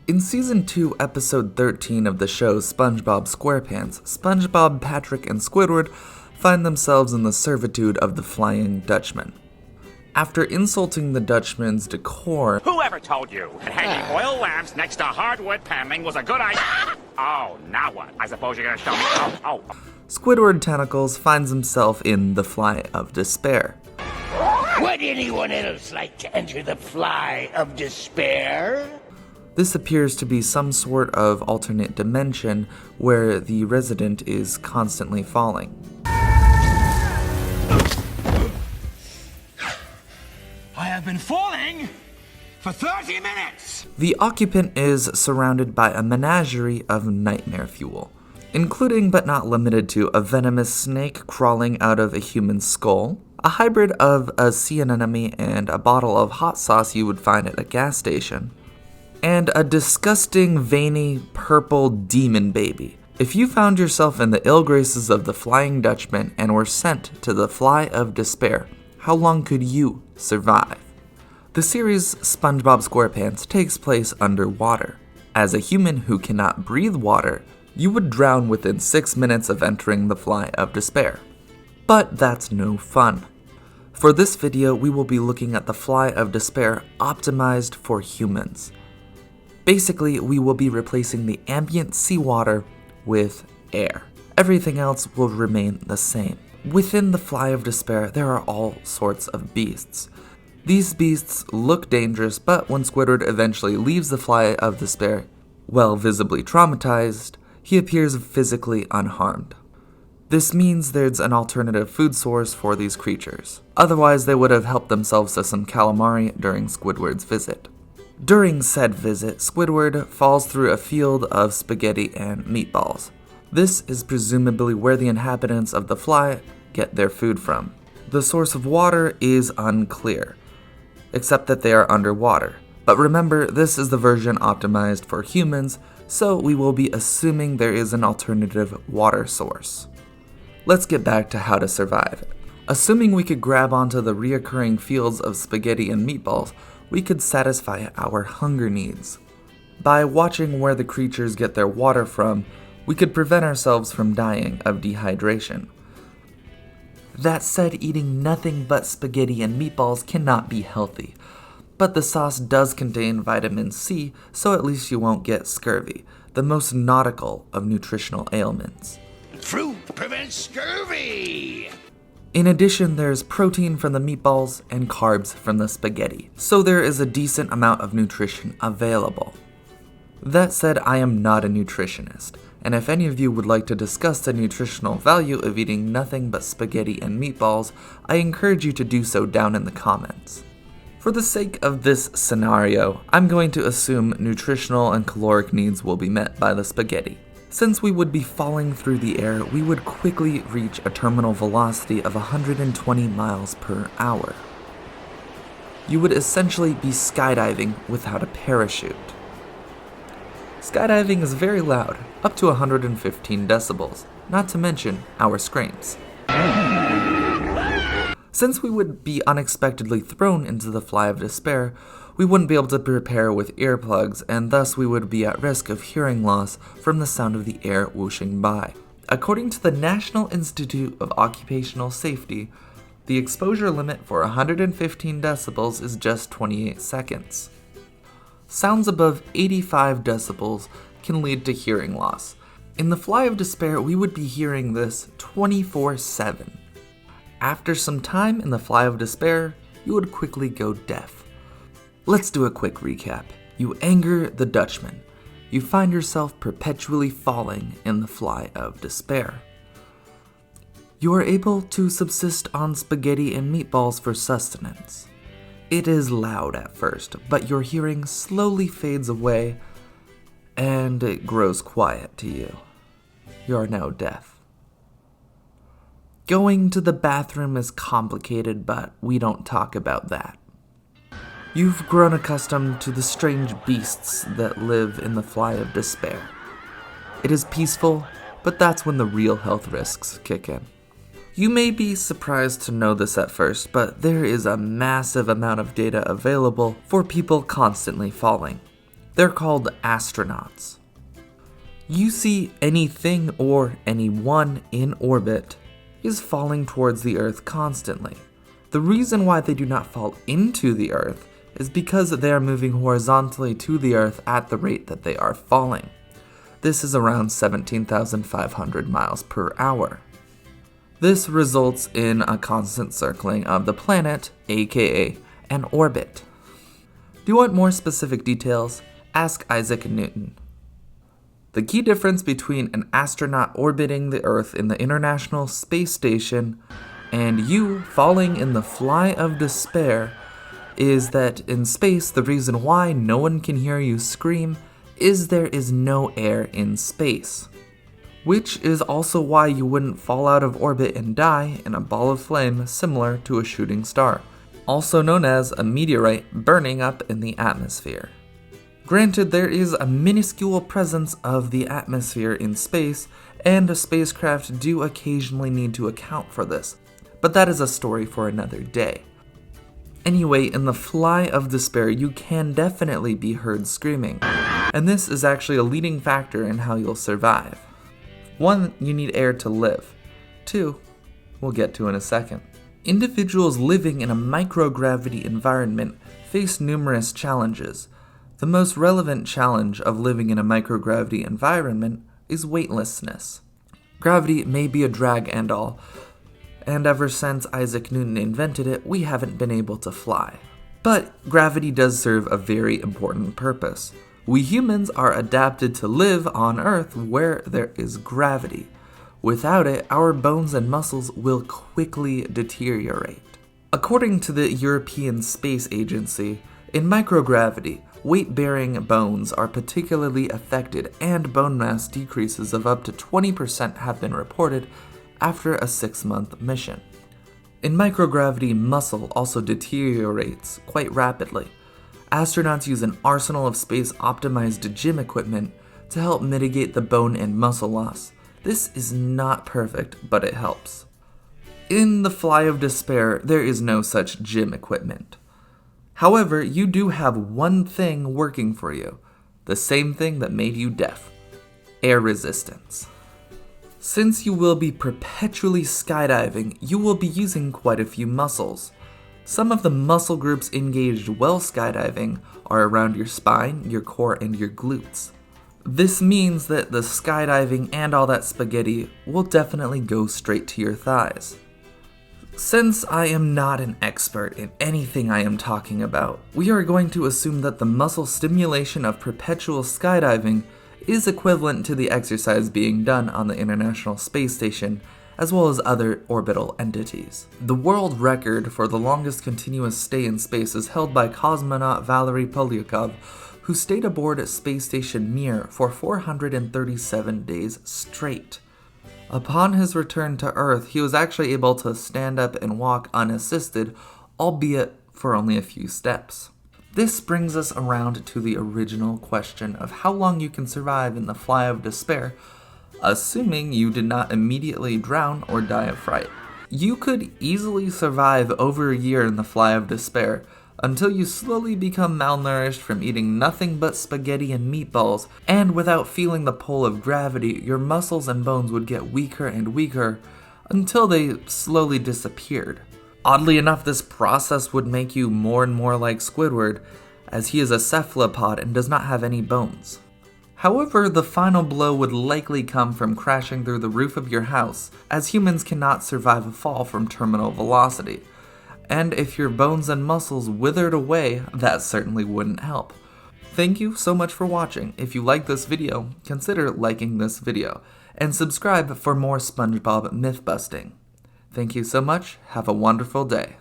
In Season 2, Episode 13 of the show Spongebob Squarepants, SpongeBob, Patrick, and Squidward find themselves in the servitude of the Flying Dutchman. After insulting the Dutchman's decor, whoever told you that hanging oil lamps next to hardwood paneling was a good idea? Oh, now what? I suppose you're gonna show me. Oh. Squidward Tentacles finds himself in the Fly of Despair. Would anyone else like to enter the Fly of Despair? This appears to be some sort of alternate dimension where the resident is constantly falling. I have been falling for 30 minutes! The occupant is surrounded by a menagerie of nightmare fuel, including but not limited to a venomous snake crawling out of a human skull, a hybrid of a sea anemone and a bottle of hot sauce you would find at a gas station, and a disgusting, veiny, purple demon baby. If you found yourself in the ill graces of the Flying Dutchman and were sent to the Fly of Despair, how long could you survive? The series SpongeBob Squarepants takes place underwater. As a human who cannot breathe water, you would drown within 6 minutes of entering the Fly of Despair. But that's no fun. For this video, we will be looking at the Fly of Despair optimized for humans. Basically, we will be replacing the ambient seawater with air. Everything else will remain the same. Within the Fly of Despair, there are all sorts of beasts. These beasts look dangerous, but when Squidward eventually leaves the Fly of Despair, while visibly traumatized, he appears physically unharmed. This means there's an alternative food source for these creatures. Otherwise, they would have helped themselves to some calamari during Squidward's visit. During said visit, Squidward falls through a field of spaghetti and meatballs. This is presumably where the inhabitants of the Fly get their food from. The source of water is unclear, except that they are underwater. But remember, this is the version optimized for humans, so we will be assuming there is an alternative water source. Let's get back to how to survive. Assuming we could grab onto the reoccurring fields of spaghetti and meatballs, we could satisfy our hunger needs. By watching where the creatures get their water from, we could prevent ourselves from dying of dehydration. That said, eating nothing but spaghetti and meatballs cannot be healthy, but the sauce does contain vitamin C, so at least you won't get scurvy, the most nautical of nutritional ailments. Fruit prevents scurvy! In addition, there's protein from the meatballs and carbs from the spaghetti, so there is a decent amount of nutrition available. That said, I am not a nutritionist, and if any of you would like to discuss the nutritional value of eating nothing but spaghetti and meatballs, I encourage you to do so down in the comments. For the sake of this scenario, I'm going to assume nutritional and caloric needs will be met by the spaghetti. Since we would be falling through the air, we would quickly reach a terminal velocity of 120 miles per hour. You would essentially be skydiving without a parachute. Skydiving is very loud, up to 115 decibels, not to mention our screams. Since we would be unexpectedly thrown into the Fly of Despair, we wouldn't be able to prepare with earplugs, and thus we would be at risk of hearing loss from the sound of the air whooshing by. According to the National Institute of Occupational Safety, the exposure limit for 115 decibels is just 28 seconds. Sounds above 85 decibels can lead to hearing loss. In the Fly of Despair, we would be hearing this 24/7. After some time in the Fly of Despair, you would quickly go deaf. Let's do a quick recap. You anger the Dutchman. You find yourself perpetually falling in the Fly of Despair. You are able to subsist on spaghetti and meatballs for sustenance. It is loud at first, but your hearing slowly fades away and it grows quiet to you. You are now deaf. Going to the bathroom is complicated, but we don't talk about that. You've grown accustomed to the strange beasts that live in the Fly of Despair. It is peaceful, but that's when the real health risks kick in. You may be surprised to know this at first, but there is a massive amount of data available for people constantly falling. They're called astronauts. You see anything or anyone in orbit is falling towards the Earth constantly. The reason why they do not fall into the Earth is because they are moving horizontally to the Earth at the rate that they are falling. This is around 17,500 miles per hour. This results in a constant circling of the planet, aka an orbit. Do you want more specific details? Ask Isaac Newton. The key difference between an astronaut orbiting the Earth in the International Space Station and you falling in the Fly of Despair is that in space, the reason why no one can hear you scream is there is no air in space. Which is also why you wouldn't fall out of orbit and die in a ball of flame similar to a shooting star, also known as a meteorite burning up in the atmosphere. Granted, there is a minuscule presence of the atmosphere in space, and spacecraft do occasionally need to account for this, but that is a story for another day. Anyway, in the Fly of Despair, you can definitely be heard screaming, and this is actually a leading factor in how you'll survive. 1, you need air to live. 2, we'll get to in a second. Individuals living in a microgravity environment face numerous challenges. The most relevant challenge of living in a microgravity environment is weightlessness. Gravity may be a drag and all, and ever since Isaac Newton invented it, we haven't been able to fly. But gravity does serve a very important purpose. We humans are adapted to live on Earth where there is gravity. Without it, our bones and muscles will quickly deteriorate. According to the European Space Agency, in microgravity, weight-bearing bones are particularly affected, and bone mass decreases of up to 20% have been reported after a 6-month mission. In microgravity, muscle also deteriorates quite rapidly. Astronauts use an arsenal of space-optimized gym equipment to help mitigate the bone and muscle loss. This is not perfect, but it helps. In the Fly of Despair, there is no such gym equipment. However, you do have one thing working for you, the same thing that made you deaf: air resistance. Since you will be perpetually skydiving, you will be using quite a few muscles. Some of the muscle groups engaged while skydiving are around your spine, your core, and your glutes. This means that the skydiving and all that spaghetti will definitely go straight to your thighs. Since I am not an expert in anything I am talking about, we are going to assume that the muscle stimulation of perpetual skydiving is equivalent to the exercise being done on the International Space Station, as well as other orbital entities. The world record for the longest continuous stay in space is held by cosmonaut Valery Polyakov, who stayed aboard Space Station Mir for 437 days straight. Upon his return to Earth, he was actually able to stand up and walk unassisted, albeit for only a few steps. This brings us around to the original question of how long you can survive in the Fly of Despair, assuming you did not immediately drown or die of fright. You could easily survive over a year in the Fly of Despair, until you slowly become malnourished from eating nothing but spaghetti and meatballs, and without feeling the pull of gravity, your muscles and bones would get weaker and weaker until they slowly disappeared. Oddly enough, this process would make you more and more like Squidward, as he is a cephalopod and does not have any bones. However, the final blow would likely come from crashing through the roof of your house, as humans cannot survive a fall from terminal velocity. And if your bones and muscles withered away, that certainly wouldn't help. Thank you so much for watching. If you like this video, consider liking this video, and subscribe for more Spongebob Mythbusting. Thank you so much, have a wonderful day.